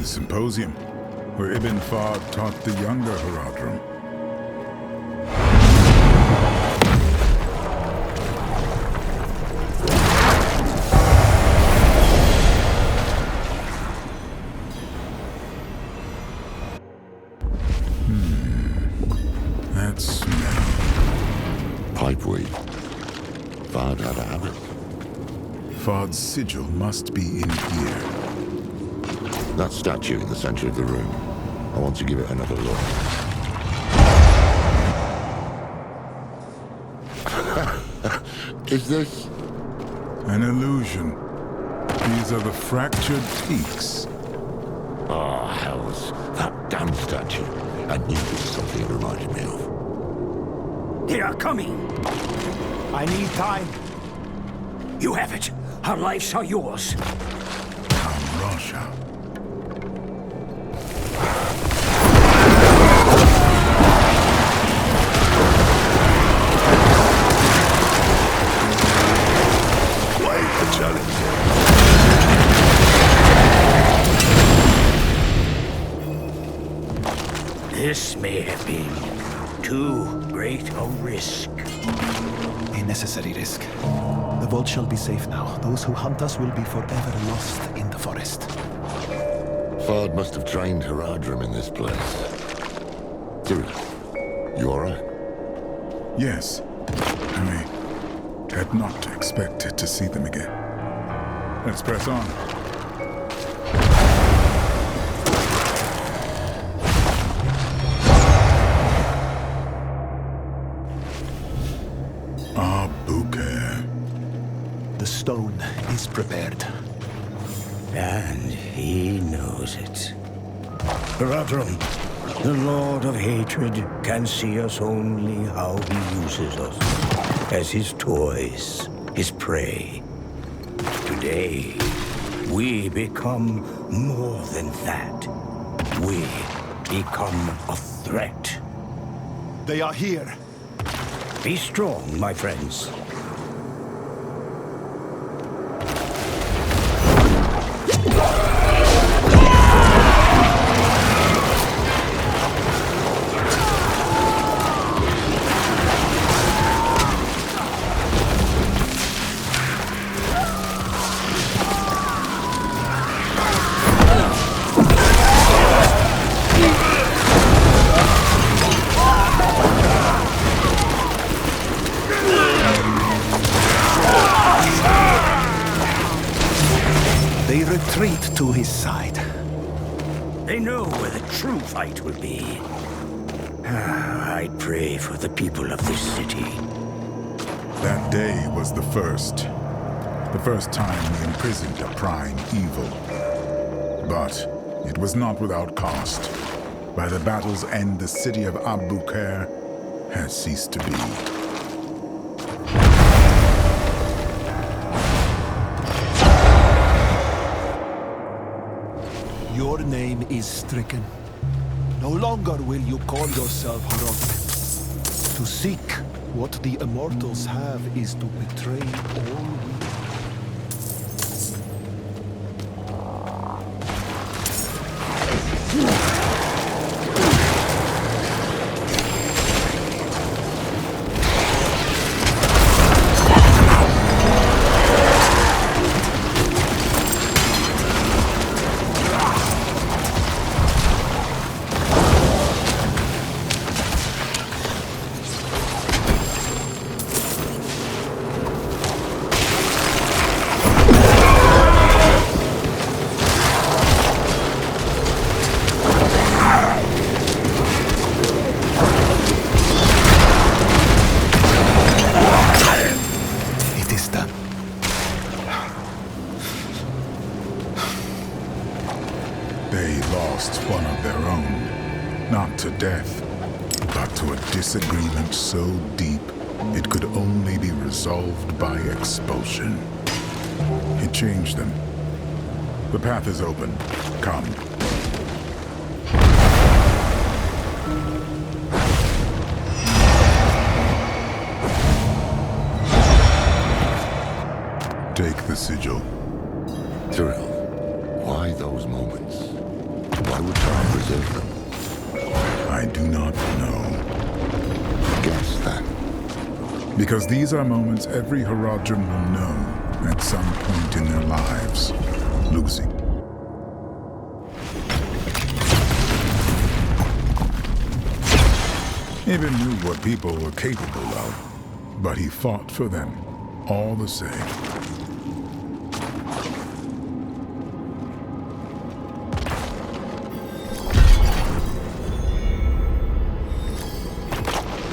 The symposium, where Ibn Fard taught the younger Haradrim. That smell. Pipeweed. Fard had a habit. Fard's sigil must be in here. That statue in the center of the room. I want to give it another look. Is this? An illusion. These are the fractured peaks. Oh, hells. That damn statue. I knew this was something it reminded me of. They are coming! I need time. You have it. Our lives are yours. Rasha. Quite the challenge. This may have been too great a risk. A necessary risk. The vault shall be safe now. Those who hunt us will be forever lost in the forest. Fard must have trained Haradrim in this place. Cyril, you alright? Yes. I had not expected to see them again. Let's press on. The stone is prepared. And he knows it. Haradrim, the Lord of Hatred, can see us only how he uses us. As his toys, his prey. Today, we become more than that. We become a threat. They are here. Be strong, my friends. They retreat to his side. They know where the true fight will be. I pray for the people of this city. That day was the first. The first time we imprisoned a prime evil. But it was not without cost. By the battle's end, the city of Abu Khair has ceased to be. Your name is stricken. No longer will you call yourself Haradrim. To seek what the immortals have is to betray all we They lost one of their own, not to death, but to a disagreement so deep it could only be resolved by expulsion. It changed them. The path is open. Come. Take the sigil. Cyril, why those moments? Why would I preserve them? I do not know. Guess then. Because these are moments every Haradrim will know at some point in their lives. Losing. Even knew what people were capable of, but he fought for them, all the same.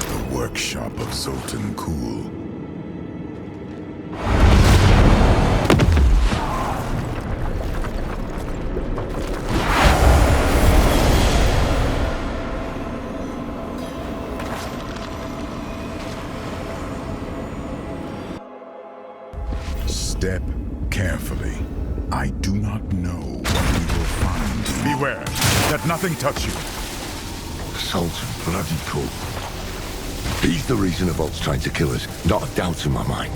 The workshop of Zoltan Kuhl. Step carefully. I do not know what we will find here. Beware, let nothing touch you. Sultan bloody Kuhl. He's the reason Avolt's trying to kill us. Not a doubt in my mind.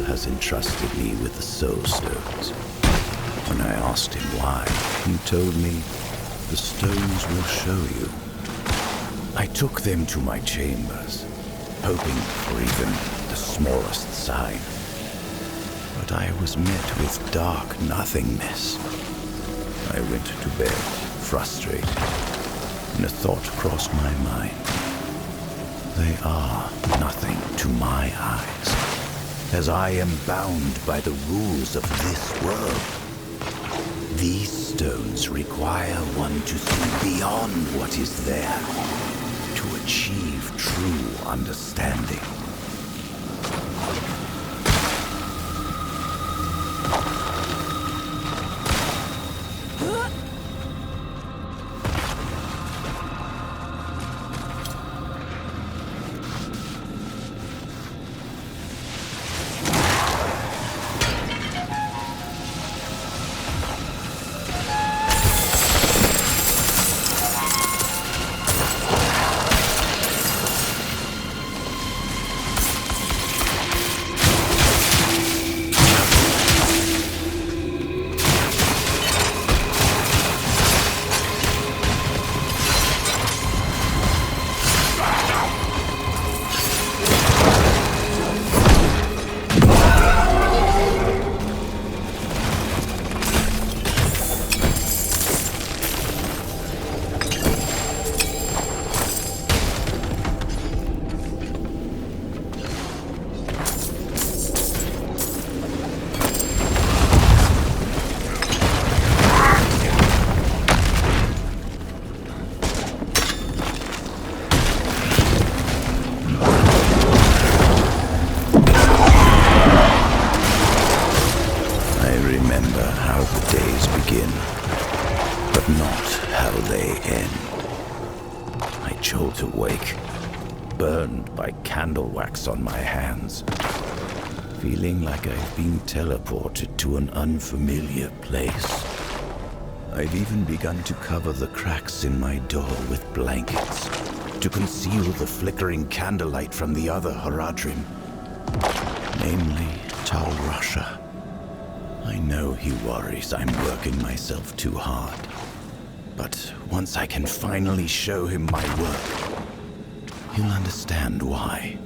Has entrusted me with the Soul Stones. When I asked him why, he told me, the stones will show you. I took them to my chambers, hoping for even the smallest sign. But I was met with dark nothingness. I went to bed, frustrated, and a thought crossed my mind. They are nothing to my eyes, as I am bound by the rules of this world. These stones require one to see beyond what is there, to achieve true understanding. Candle wax on my hands, feeling like I've been teleported to an unfamiliar place. I've even begun to cover the cracks in my door with blankets to conceal the flickering candlelight from the other Haradrim, namely Tal Rasha. I know he worries I'm working myself too hard, but once I can finally show him my work, he'll understand why.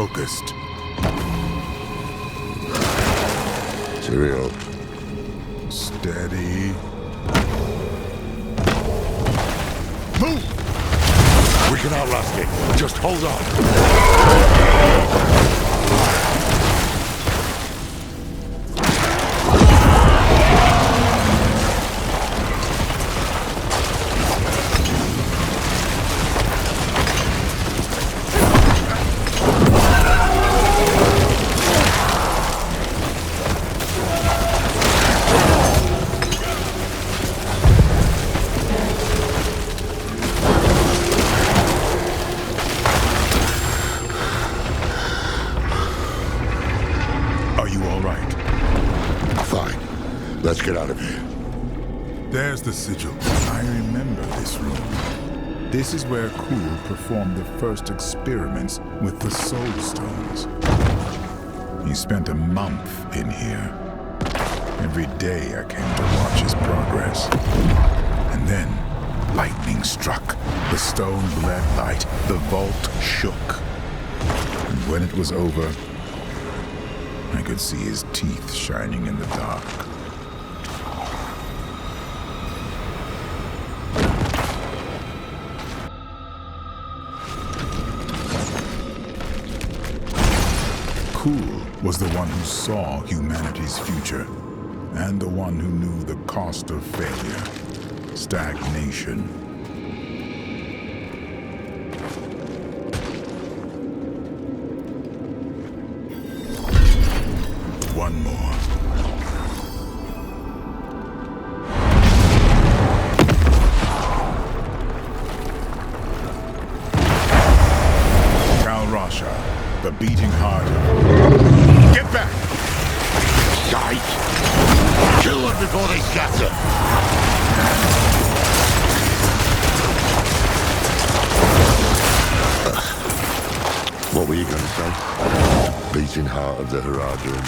focused. Cheerio. Steady. Move! We can outlast it. Just hold on. Let's get out of here. There's the sigil. I remember this room. This is where Kuhl performed the first experiments with the Soul Stones. He spent a month in here. Every day I came to watch his progress. And then, lightning struck. The stone bled light. The vault shook. And when it was over, I could see his teeth shining in the dark. Kuhl was the one who saw humanity's future, and the one who knew the cost of failure, stagnation. One more. The beating heart. Get back! Shite! Kill them before they scatter! What were you going to say? Beating heart of the Haradrim.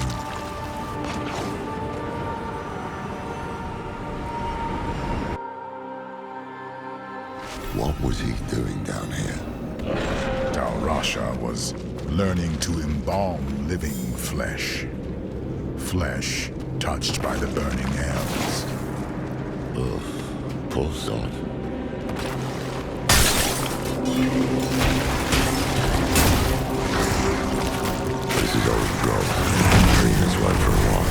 What was he doing down here? Rasha was learning to embalm living flesh. Flesh touched by the burning hells. Ugh, poor sod. This is old growth. Been this way for a while.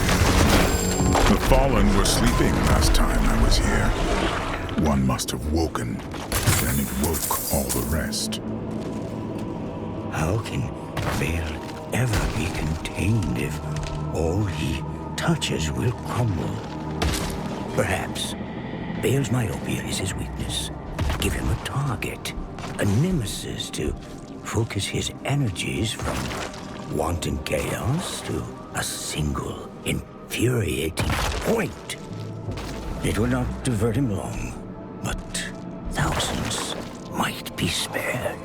The Fallen were sleeping last time I was here. One must have woken, and it woke all the rest. How can Bale ever be contained if all he touches will crumble? Perhaps Bale's myopia is his weakness. Give him a target, a nemesis to focus his energies from wanton chaos to a single infuriating point. It would not divert him long, but thousands might be spared.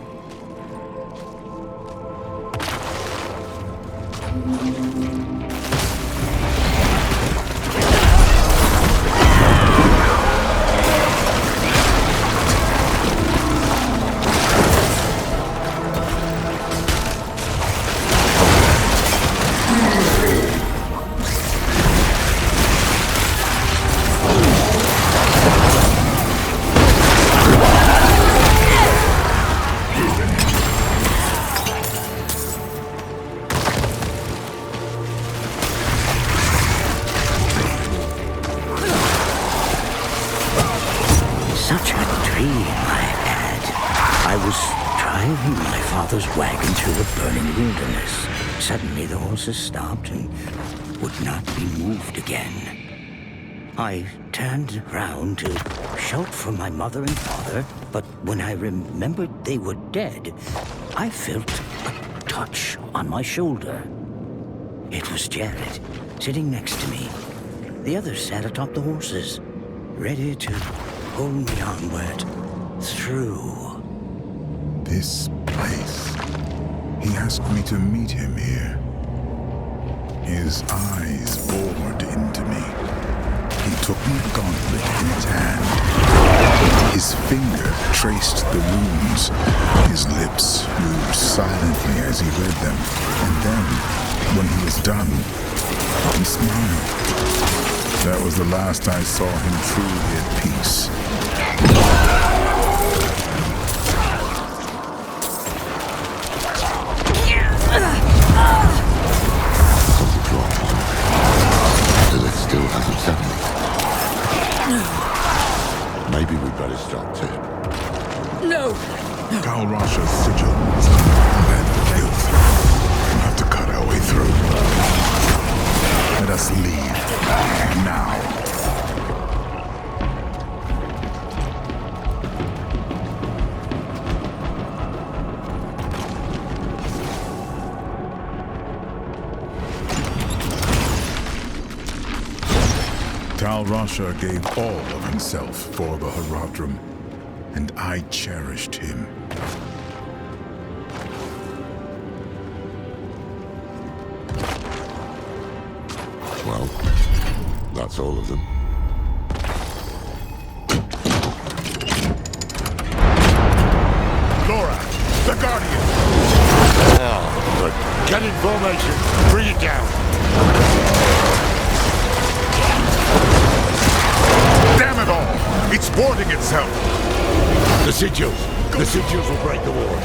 Wagon through the burning wilderness. Suddenly the horses stopped and would not be moved again. I turned round to shout for my mother and father, but when I remembered they were dead, I felt a touch on my shoulder. It was Jared, sitting next to me. The others sat atop the horses, ready to pull me onward through. This place. He asked me to meet him here. His eyes bored into me. He took my gauntlet in his hand. His finger traced the runes. His lips moved silently as he read them. And then, when he was done, he smiled. That was the last I saw him truly at peace. Something's wrong. Still, it still hasn't settled. Maybe we'd better stop too. No! Cal Rasha's sigil is that filth. We'll have to cut our way through. Let us leave. Now. Tal Rasha gave all of himself for the Haradrim, and I cherished him. Well, that's all of them. Laura, the Guardian! Oh, good. Get in formation. Bring it down. Damn it all! It's warding itself! The sigils. The sigils will break the wall.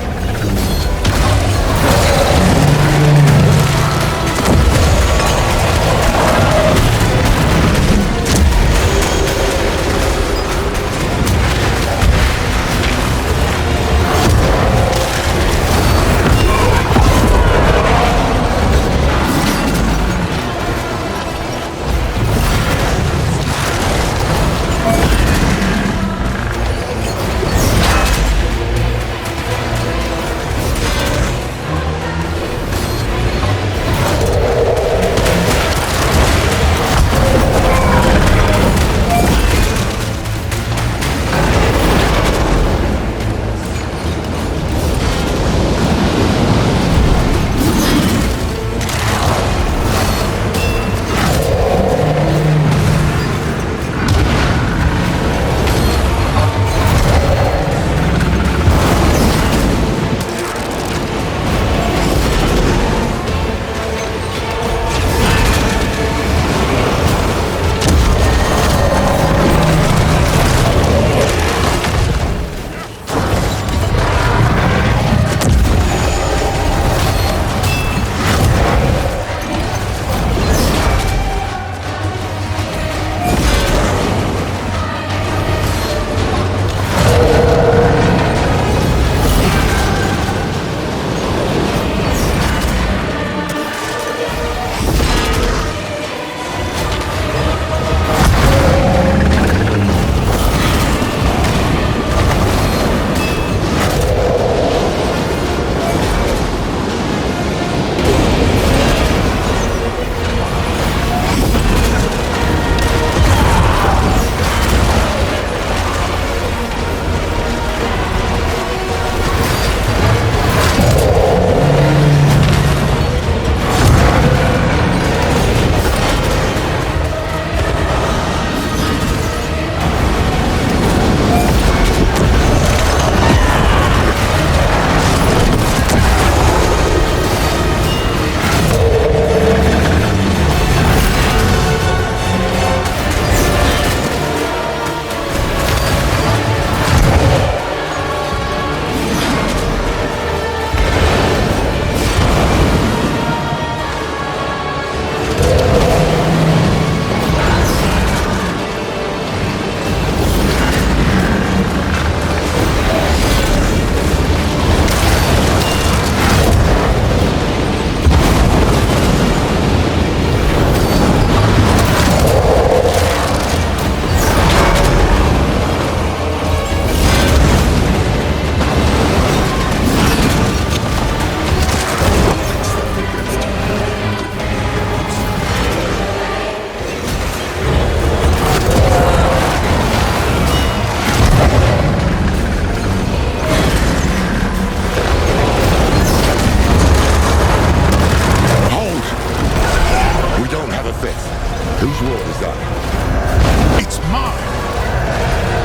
It's mine!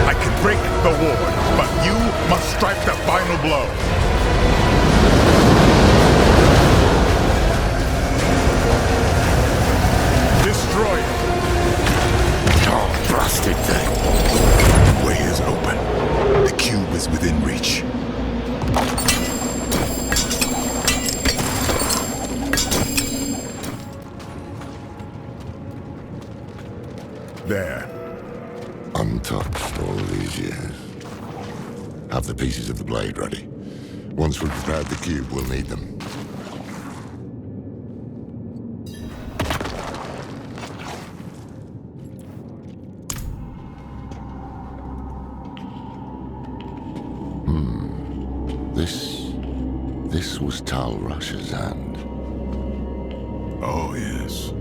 I can break the ward, but you must strike the final blow. Destroy it. Oh, blasted thing. The way is open. The cube is within reach. There. Untouched all these years. Have the pieces of the blade ready. Once we've prepared the cube, we'll need them. This was Tal Rasha's hand. Oh, yes.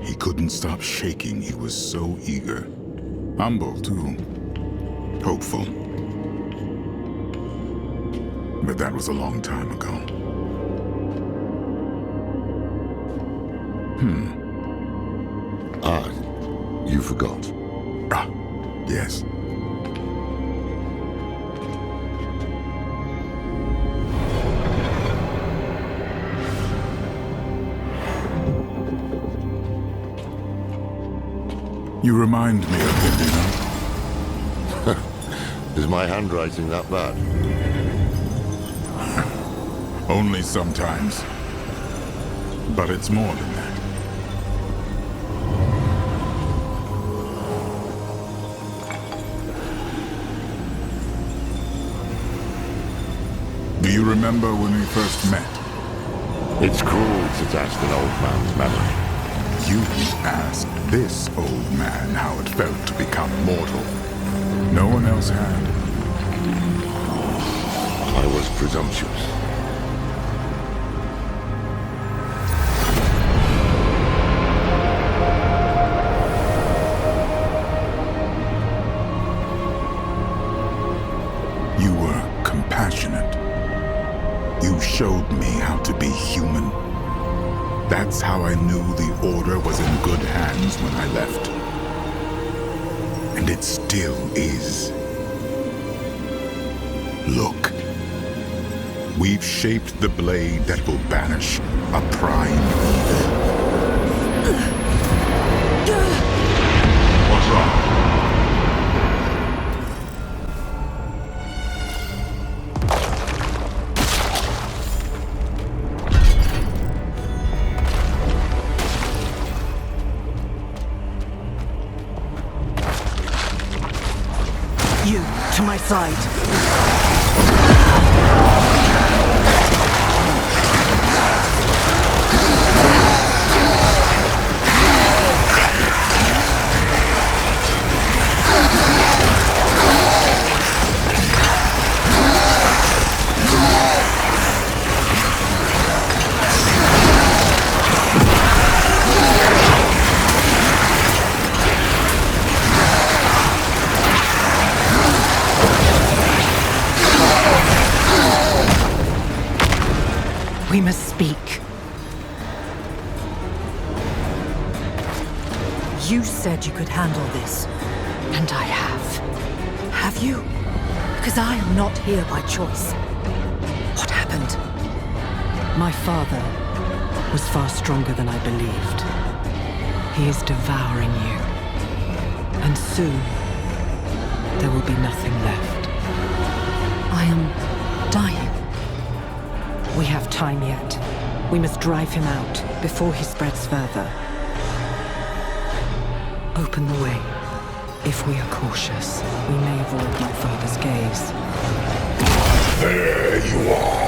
He couldn't stop shaking. He was so eager. Humble, too. Hopeful. But that was a long time ago. Ah, you forgot. Ah, yes. You remind me of him, you know? Is my handwriting that bad? Only sometimes. But it's more than that. Do you remember when we first met? It's cruel to test an old man's memory. You asked this old man how it felt to become mortal. No one else had. I was presumptuous. You were compassionate. You showed me how to be human. That's how I knew the Order was in good hands when I left. And it still is. Look. We've shaped the blade that will banish a prime evil. What's wrong? You, to my side. We must speak. You said you could handle this, and I have. Have you? Because I am not here by choice. What happened? My father was far stronger than I believed. He is devouring you. And soon, there will be nothing left. I am dying. We have time yet. We must drive him out before he spreads further. Open the way. If we are cautious, we may avoid my father's gaze. There you are.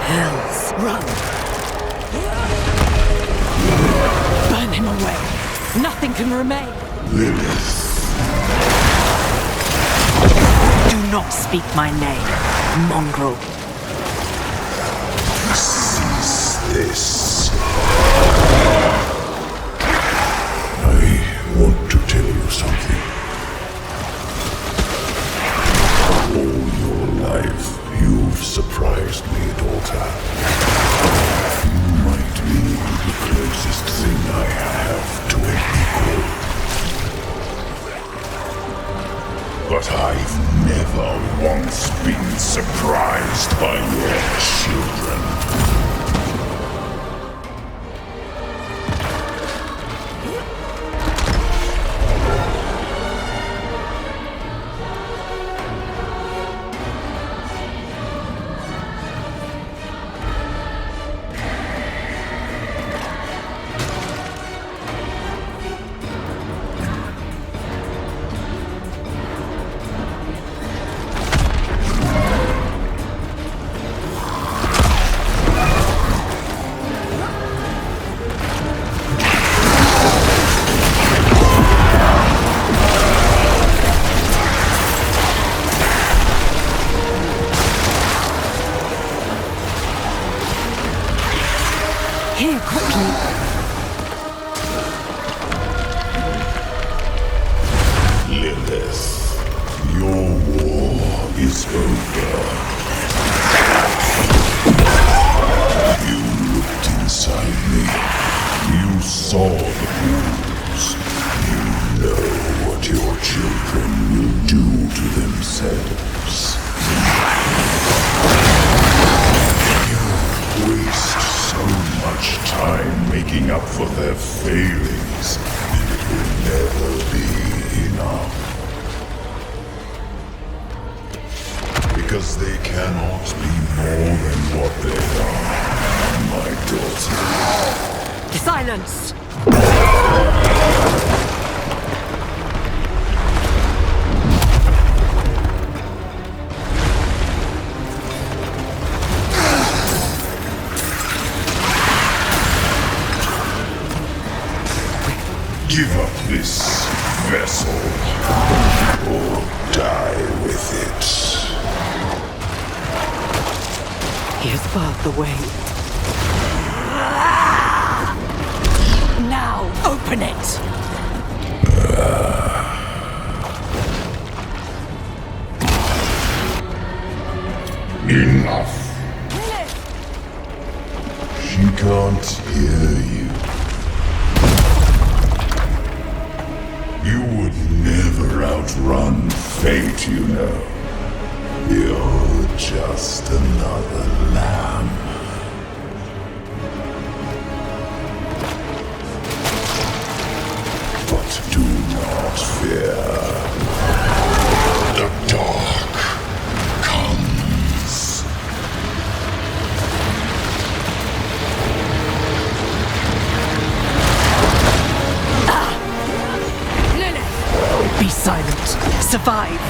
Hells, run! Burn him away. Nothing can remain. Do not speak my name, mongrel. Cease this. I want to tell you something. All your life, you've surprised me, daughter. You might be the closest thing I have to an equal. once been surprised by your children. Here, quickly! Lilith, your war is over. You looked inside me. You saw the wounds. You know what your children will do to themselves. You waste so much time making up for their failings. It will never be enough. Because they cannot be more than what they are, my daughter. Silence! Give up this vessel, or die with it. He has barred the way. Now, open it! Enough. She can't hear you. You would never outrun fate, you know. You're just another lamb. But do not fear. The dark comes. Be silent. Survive.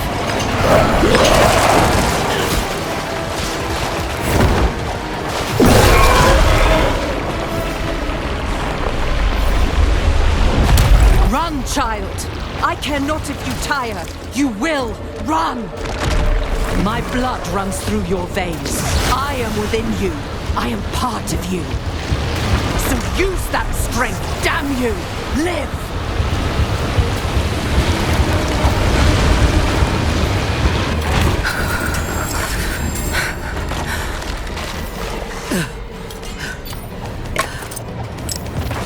Run, child. I care not if you tire. You will run. My blood runs through your veins. I am within you. I am part of you. So use that strength. Damn you. Live.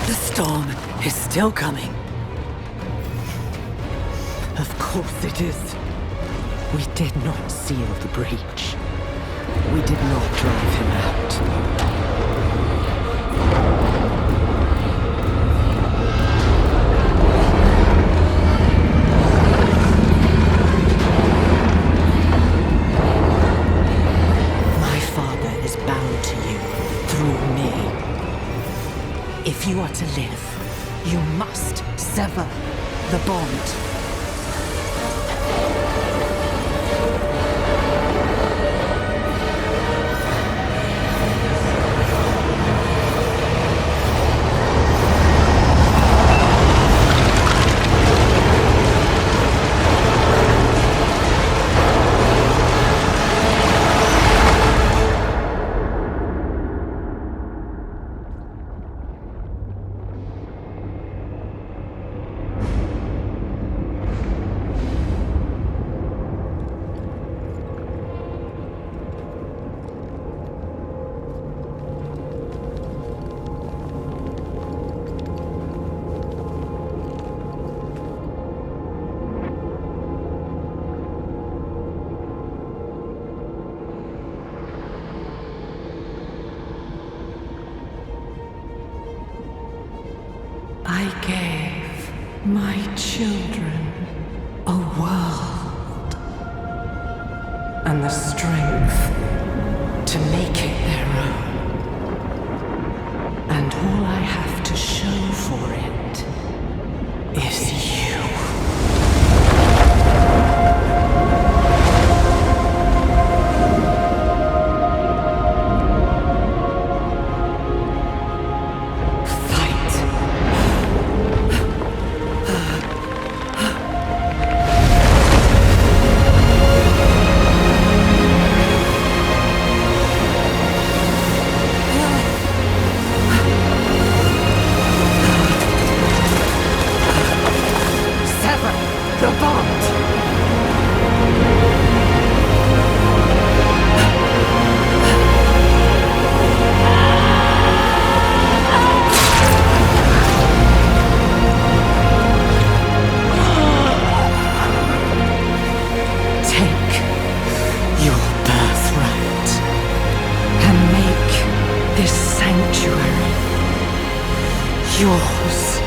The storm is still coming. Of course it is. We did not seal the breach. We did not drive him out. My father is bound to you through me. If you are to live, you must sever the bond. gave my children a world and the strength to make it their own. And all I have to show for it is you. Yours.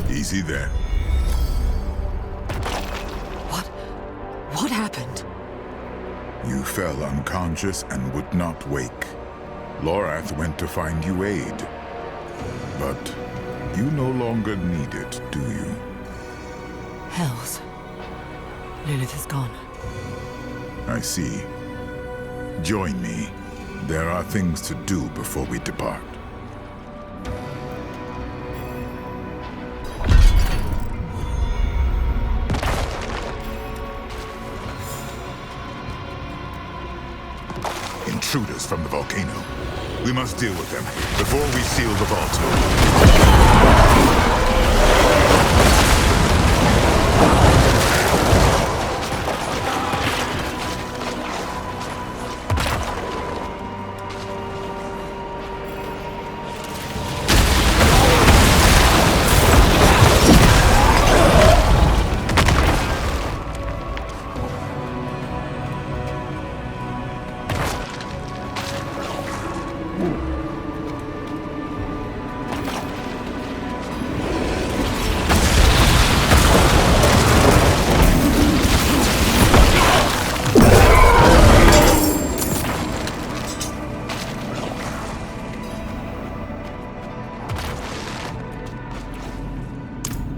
Easy there. What happened? You fell unconscious and would not wake. Lorath went to find you aid. But you no longer need it, do you? Hells. Lilith is gone. I see. Join me. There are things to do before we depart. Intruders from the volcano. We must deal with them before we seal the vault.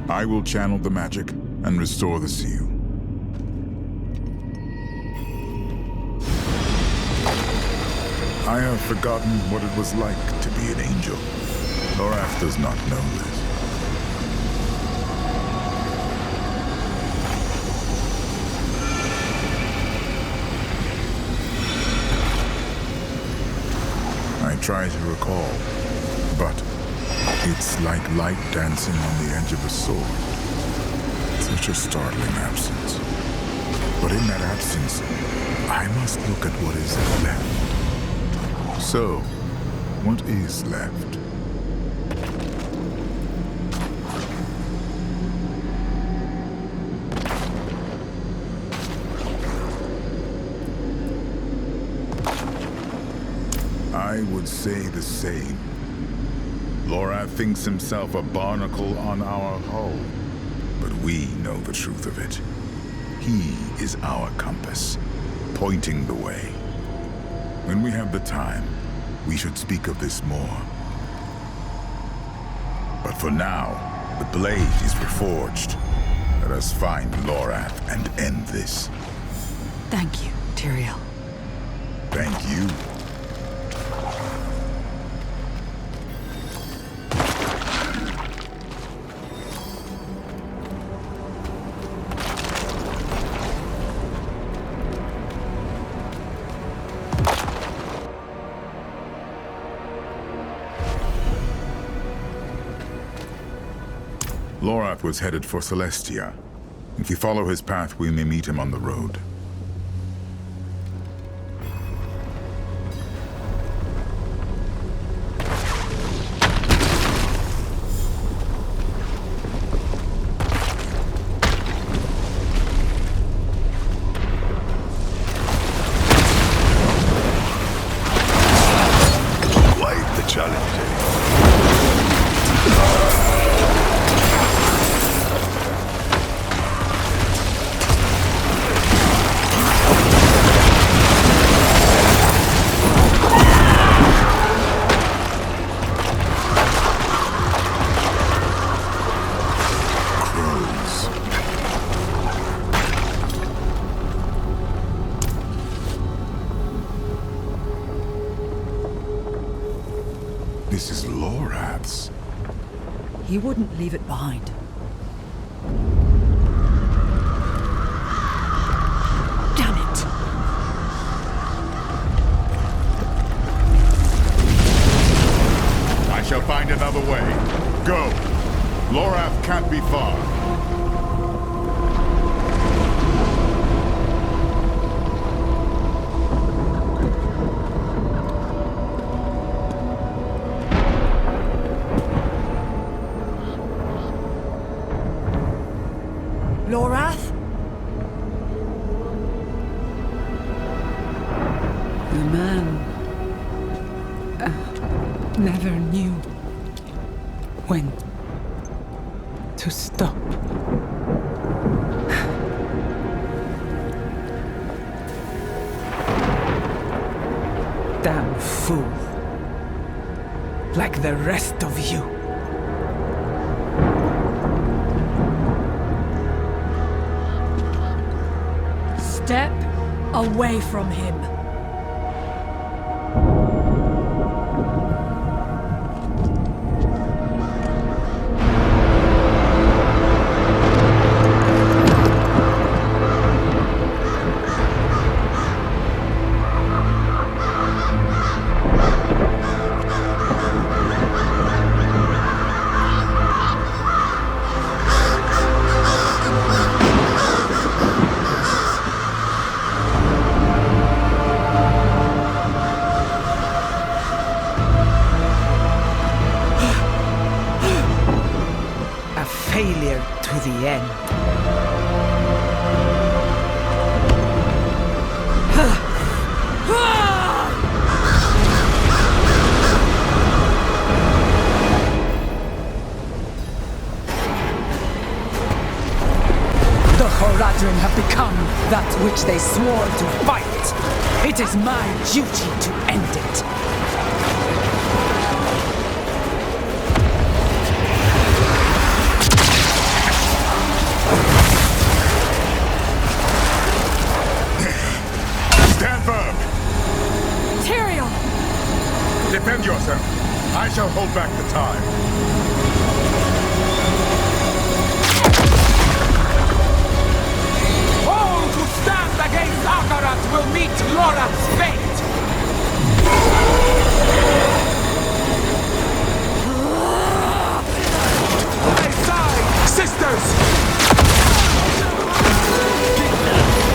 I will channel the magic and restore the seal. I have forgotten what it was like to be an angel. Lorath does not know this. I try to recall, but it's like light dancing on the edge of a sword. Such a startling absence. But in that absence, I must look at what is left. So, what is left? I would say the same. Lorath thinks himself a barnacle on our hull, but we know the truth of it. He is our compass, pointing the way. When we have the time, we should speak of this more. But for now, the blade is reforged. Let us find Lorath and end this. Thank you, Tyrael. Thank you. Lorath was headed for Celestia. If we follow his path, we may meet him on the road. Quite the challenge. This is Lorath's. He wouldn't leave it behind. Damn it! I shall find another way. Go. Lorath can't be far. Lorath? The man never knew when to stop. Damn fool. Like the rest of you. Step away from him. Failure to the end. The Horadrim have become that which they swore to fight. It is my duty to end it. Defend yourself. I shall hold back the time. All who stand against Akarat will meet Lorath's fate! My side, sisters!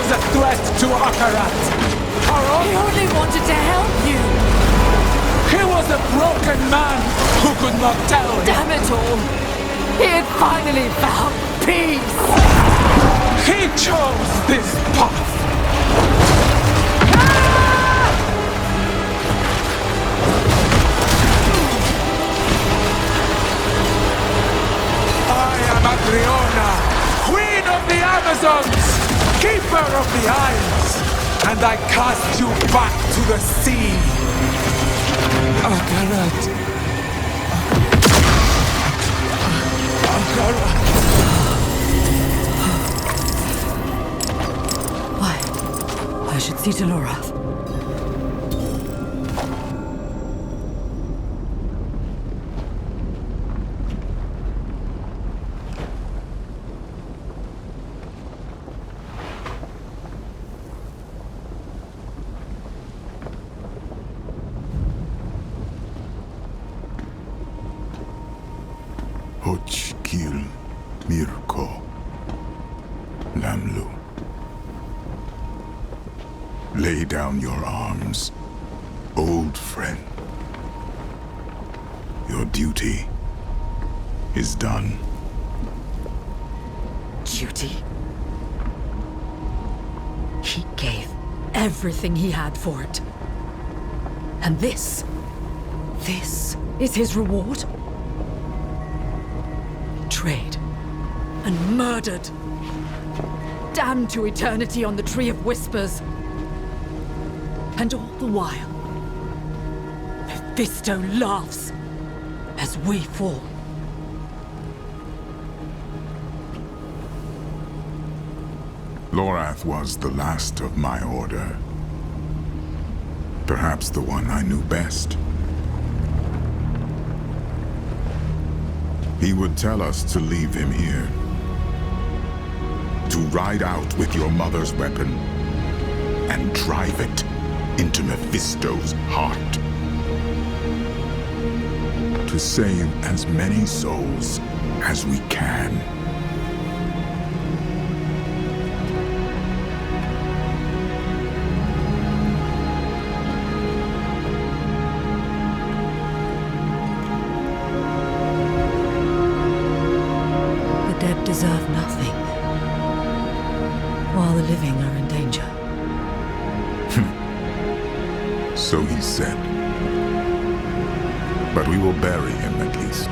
The threat to Akarat! He only wanted to help you! He was a broken man who could not tell him. Damn it all! He had finally found peace! He chose this path! of the Isles, and I cast you back to the sea. Akarat. Akarat. I should see to Lorath. Hoch Kil Mirko Lamlu. Lay down your arms, old friend. Your duty is done. Duty? He gave everything he had for it. And this is his reward? Betrayed and murdered. Damned to eternity on the Tree of Whispers. And all the while, Mephisto laughs as we fall. Lorath was the last of my order. Perhaps the one I knew best. He would tell us to leave him here. To ride out with your mother's weapon and drive it into Mephisto's heart. To save as many souls as we can. The dead deserve nothing, while the living are in danger. So he said. But we will bury him at least.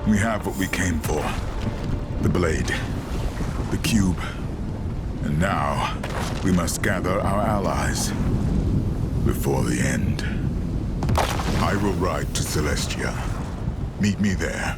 We have what we came for. The blade. The cube. And now, we must gather our allies. Before the end. I will ride to Celestia. Meet me there.